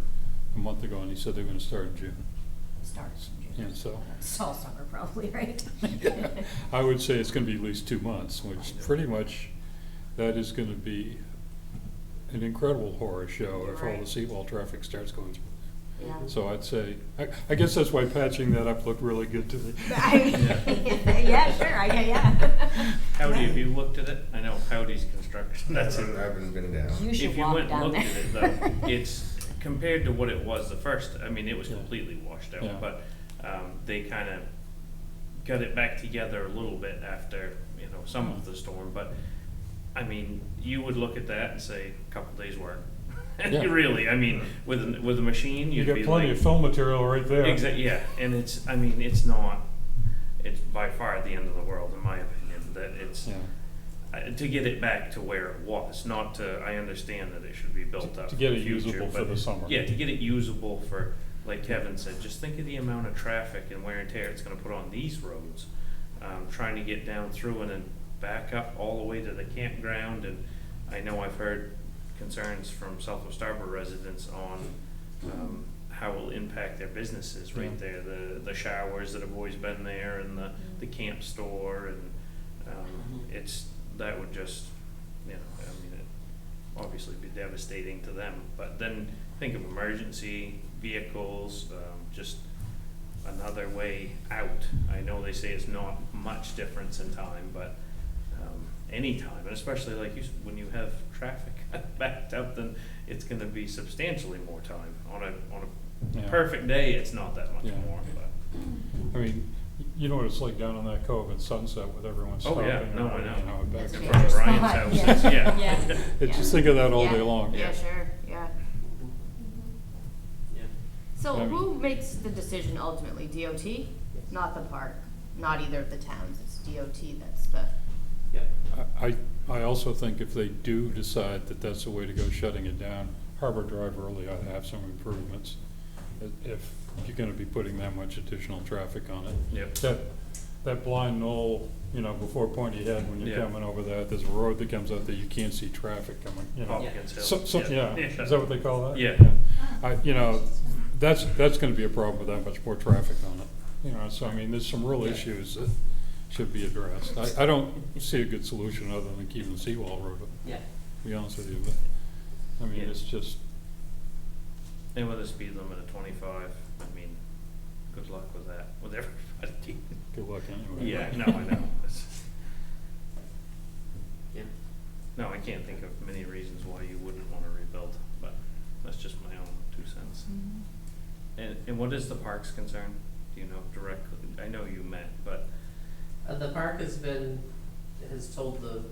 a month ago, and he said they're gonna start in June.
Starts in June.
Yeah, so.
It's all summer probably, right?
I would say it's gonna be at least 2 months, which pretty much, that is gonna be an incredible horror show if all the
Right.
seawall traffic starts going through.
Yeah.
So I'd say, I guess that's why patching that up looked really good to me.
Yeah, sure, yeah.
Howdy, have you looked at it? I know Howdy's construction,
I
that's it.
haven't been down.
You should
If you
walk
went and
down
looked
there.
at it though, it's, compared to what it was the first, I mean, it was
Yeah.
completely washed
Yeah.
out, but, they kinda got it back together a little bit after, some of the storm, but, I mean, you would look at that and say, couple days work.
Yeah.
Really, I mean, with a machine,
You
you'd
got
be
plenty
like.
of film material right there.
Yeah, and it's by far the end of the world, in my opinion, that it's,
Yeah.
to get it back to where it was, not to, I understand that it should be built up
To
for
get
the
it
future,
usable for
but-
the summer.
Yeah, to get it usable for, like Kevin said, just think of the amount of traffic and wear and tear it's gonna put on these roads. Trying to get down through and then back up all the way to the campground, and I know I've heard concerns from Southwest Harbor residents on, how it will impact their businesses right
Yeah.
there, the showers that have always been there, and the camp store, and, that would just, it obviously be devastating to them, but then think of emergency vehicles, just another way out. I know they say it's not much difference in time, but, any time, and especially like when you have traffic backed up, then it's gonna be substantially more time. On a
Yeah.
perfect day, it's not that much
Yeah.
more, but.
I mean, you know what it's like down on that cove at sunset with everyone
Oh,
stopping.
yeah, no, I
around,
know.
back
It's
and
a
In front of
forth.
Ryan's
spot,
house,
yeah.
it's- yeah.
Yeah.
Just think of that all
Yeah.
day long.
Yeah, sure, yeah.
Yeah.
So
I mean-
who makes the decision ultimately, DOT? Not the park, not either of the towns, it's DOT that's the,
Yep.
I also think if they do decide that that's the way to go, shutting it down, Harbor Drive really ought to have some improvements. If you're gonna be putting that much additional traffic on it.
Yep.
That blind knoll, before Pointy Head, when you're
Yeah.
coming over that, there's a road that comes out there, you can't see traffic coming,
Hopkins Hill.
Yeah, is that what they call that?
Yeah.
That's gonna be a problem with that much more traffic on it. So I mean, there's some real
Yeah.
issues that should be addressed. I don't see a good solution other than keeping the seawall road,
Yeah.
to be honest with you, but, I mean,
Yeah.
it's just,
And with a speed limit of 25, I mean, good luck with that, with everybody.
good luck anyway.
Yeah, no, I know.
Yeah.
No, I can't think of many reasons why you wouldn't wanna rebuild, but that's just my own 2 cents. And what is the park's concern? Do you know directly? I know you met, but,
The park has told the,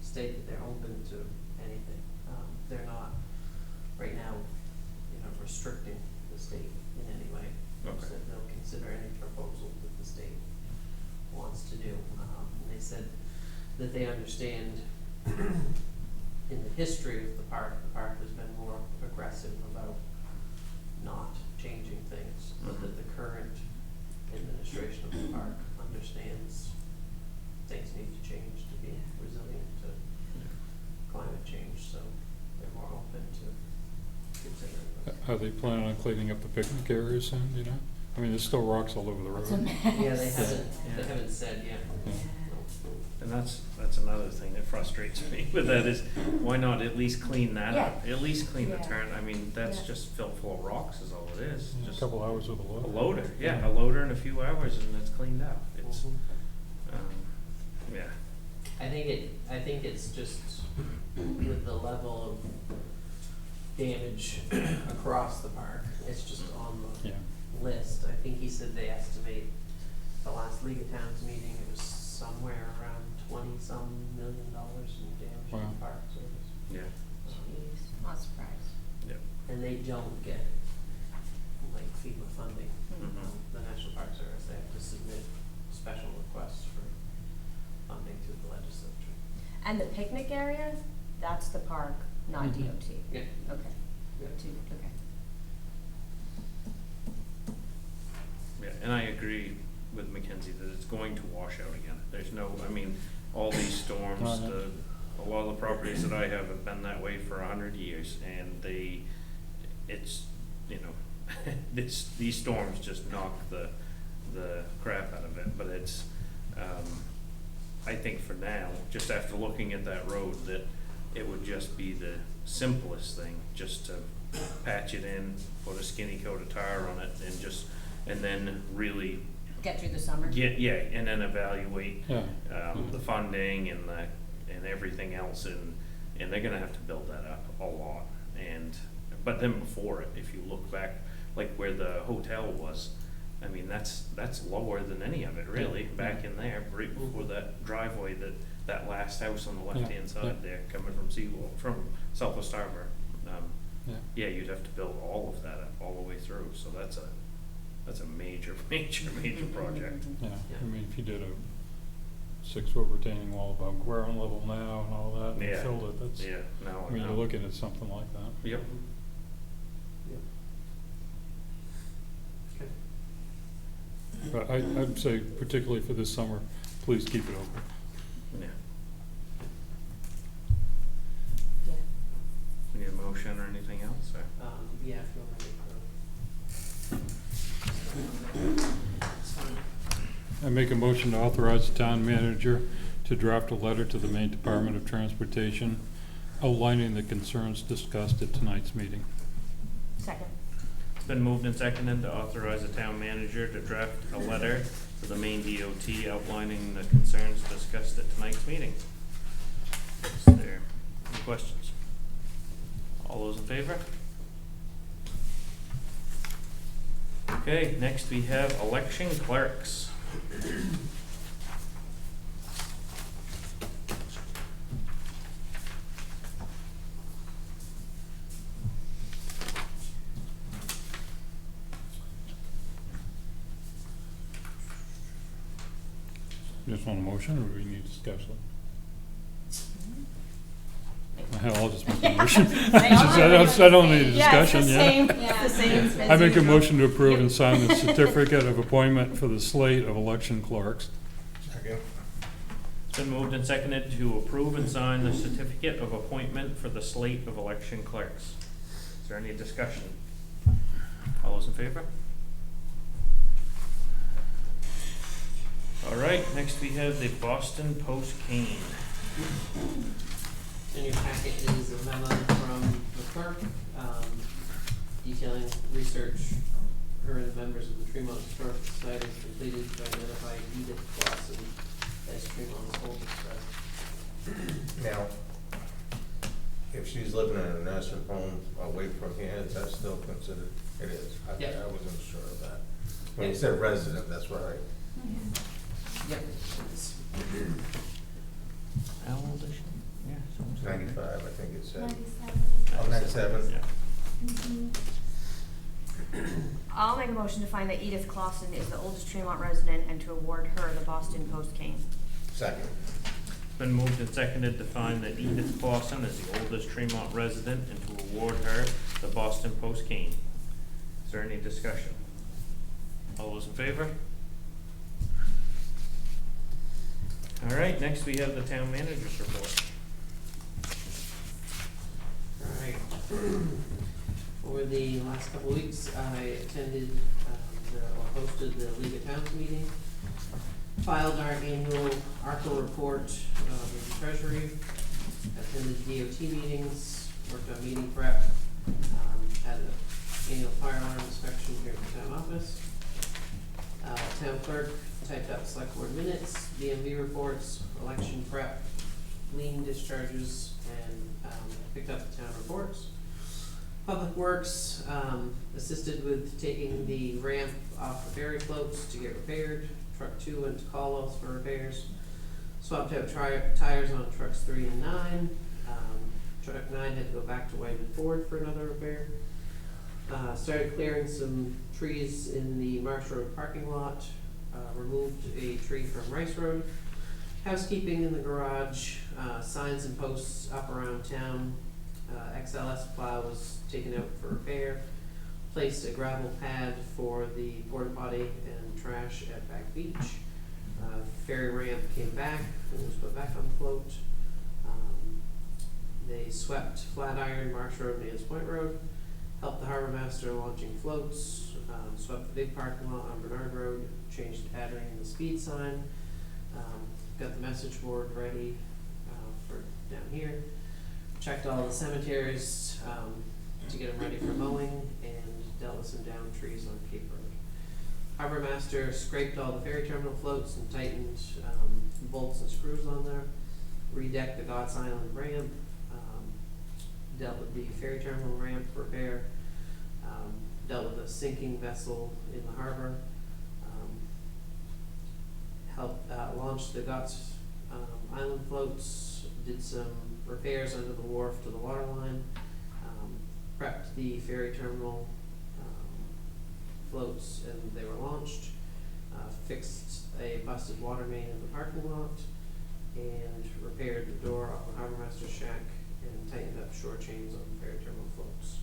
state that they're open to anything. They're not, right now, restricting the state in any way.
Okay.
So they'll consider any proposal that the state wants to do. And they said that they understand in the history of the park has been more aggressive about not changing things, but that the current administration of the park understands things need to change to be resilient to climate change, so they're more open to considering those.
Are they planning on cleaning up the picnic areas soon, do you know? I mean, there's still rocks all over the road.
it's a mess.
Yeah, they
Yeah.
haven't said yet.
Yeah.
and that's another thing that frustrates me with that is, why not at least clean that up?
Yeah.
At least clean the
Yeah.
turn, I mean, that's
Yeah.
just filled full of rocks is all it is.
Yeah, a
Just
couple hours with a
a
load.
loader, yeah, a loader in a few hours and it's cleaned up. It's, yeah.
I think it's just with the level of damage across the park, it's just on the
Yeah.
list. I think he said they estimate the last League of Towns meeting, it was somewhere around $20-some million in damage to
Wow.
the Park Service.
Yeah.
Jeez, not surprised.
And they don't get, like, FEMA funding.
Mhm.
The National Park Service, they have to submit special requests for funding through the legislature.
And the picnic area, that's the park, not
Mhm.
DOT?
Yeah.
Okay.
Yeah.
Okay.
Yeah, and I agree with Mackenzie that it's going to wash out again. There's no, I mean, all these storms,
Right.
a lot of the properties that I have been that way for 100 years, and it's, you know, these storms just knock the crap out of it, but it's, I think for now, just after looking at that road, that it would just be the simplest thing, just to patch it in, put a skinny coat of tar on it, and then really
Get through the summer?
and then evaluate
Yeah.
the funding and everything else, and they're gonna have to build that up a lot. But then before it, if you look back, like where the hotel was, I mean, that's lower than any of it really, back in there, right before that driveway, that last house on the left-hand side there, coming from from Southwest Harbor. Yeah, you'd have to build all of that up, all the way through, so that's a major project.
Yeah,
Yeah.
I mean, if you did a 6-foot retaining wall above ground level now and all that, and
Yeah.
filled it, that's,
Yeah, no,
I mean, you're looking at something like that.
Yep.
Okay.
But I'd say particularly for this summer, please keep it open.
Yeah.
Yeah.
We need a motion or anything else, or?
Yeah, if you want to make it's fine.
I make a motion to authorize the town manager to draft a letter to the Maine Department of Transportation outlining the concerns discussed at tonight's meeting.
Second.
It's been moved and seconded to authorize the town manager to draft a letter to the Maine DOT outlining the concerns discussed at tonight's meeting. Is there any questions? All those in favor? Okay, next we have election clerks.
Just want a motion, or do we need discussion? Hell, I'll just make a motion. I don't need a discussion, yeah.
It's the same as
I make a
usual.
motion to approve and sign the certificate of appointment for the slate of election clerks.
Second.
It's been moved and seconded to approve and sign the certificate of appointment for the slate of election clerks. Is there any discussion? All those in favor? All right, next we have the Boston Post-Cane.
In your packet is a memo from the clerk, detailing research her and members of the Tremont Historical Society completed to identify Edith Clausen as Tremont's oldest resident.
Now, if she's living in a nursing home away from here, is that still considered? It is.
Yeah.
I wasn't sure of that. When you said resident, that's right.
Yep. It's-
How old is she? Yeah.
95, I think it said.
97.
Oh, 97?
Yeah.
Mhm.
I'll make a motion to find that Edith Clausen is the oldest Tremont resident and to award her the Boston Post cane.
Second.
It's been moved and seconded to find that Edith Clausen is the oldest Tremont resident and to award her the Boston Post cane. Is there any discussion? All those in favor? All right, next we have the town manager's report.
Alright. Over the last couple of weeks, I attended, or hosted the League of Towns meeting, filed our annual ARCO report with the Treasury, attended DOT meetings, worked on meeting prep, had an annual fire alarm inspection here at the town office. Town clerk typed up select board minutes, DMV reports, election prep, lien discharges, and picked up the town reports. Public Works assisted with taking the ramp off the ferry floats to get repaired. truck 2 went to Caldwell's for repairs. Swapped out tires on trucks 3 and 9. Truck 9 had to go back to Whiteman Ford for another repair. Started clearing some trees in the Marsh Road parking lot. Removed a tree from Rice Road. Housekeeping in the garage, signs and posts up around town. XLS plow was taken out for repair. Placed a gravel pad for the porta potty and trash at Back Beach. Ferry ramp came back and was put back on the float. They swept Flatiron, Marsh Road, and Ayers Point Road. Helped the harbor master launching floats. Swept the big parking lot on Bernard Road. Changed the patterning in the speed sign. Got the message board ready for down here. Checked all the cemeteries to get them ready for mowing, and dealt with some downed trees on Cape Road. Harbor master scraped all the ferry terminal floats and tightened bolts and screws on there. Redecked the God's Island ramp. Dealt with the ferry terminal ramp repair. Dealt with a sinking vessel in the harbor. Helped launch the God's Island floats. Did some repairs under the wharf to the water line. Prepped the ferry terminal floats, and they were launched. Fixed a busted water main in the parking lot, and repaired the door off the harbor master's shack, and tightened up shore chains on the ferry terminal floats.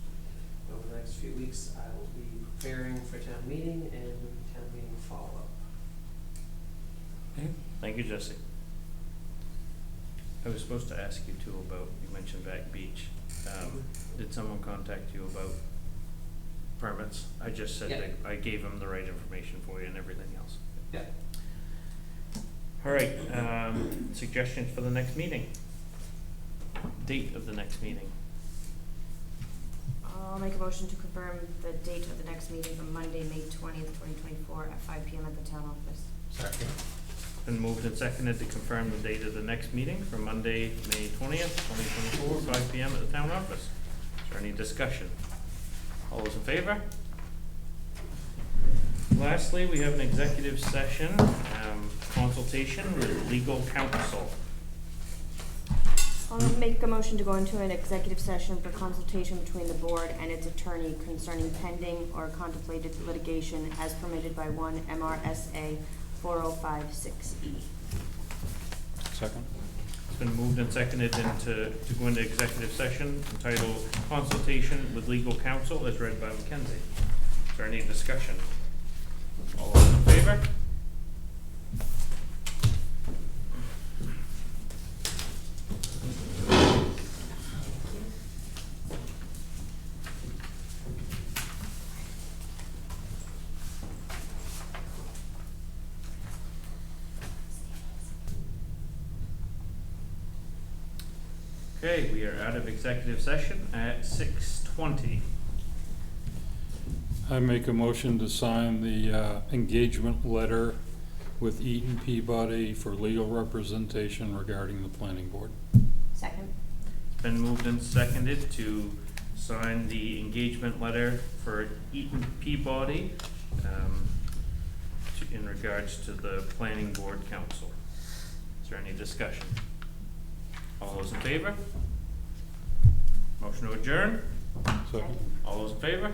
Over the next few weeks, I will be preparing for town meeting and town meeting follow-up.
Okay, thank you, Jesse. I was supposed to ask you too about, you mentioned Back Beach. Did someone contact you about permits? I just said
Yeah.
that I gave them the right information for you and everything else.
Yeah.
All right, suggestions for the next meeting? Date of the next meeting?
I'll make a motion to confirm the date of the next meeting from Monday, May 20th, 2024 at 5 PM at the town office.
Second.
Been moved and seconded to confirm the date of the next meeting for Monday, May 20th, 2024, 5 PM at the town office. Is there any discussion? All those in favor? Lastly, we have an executive session, consultation with legal counsel.
I'll make a motion to go into an executive session for consultation between the board and its attorney concerning pending or contemplated litigation as permitted by 1 MRSA 4056E.
Second.
It's been moved and seconded to go into executive session entitled Consultation with Legal Counsel as read by Mackenzie. Is there any discussion? All those in favor? Okay, we are out of executive session at 6:20.
I make a motion to sign the engagement letter with Eaton Peabody for legal representation regarding the planning board.
Second.
It's been moved and seconded to sign the engagement letter for Eaton Peabody in regards to the planning board council. Is there any discussion? All those in favor? Motion to adjourn?
Second.
All those in favor?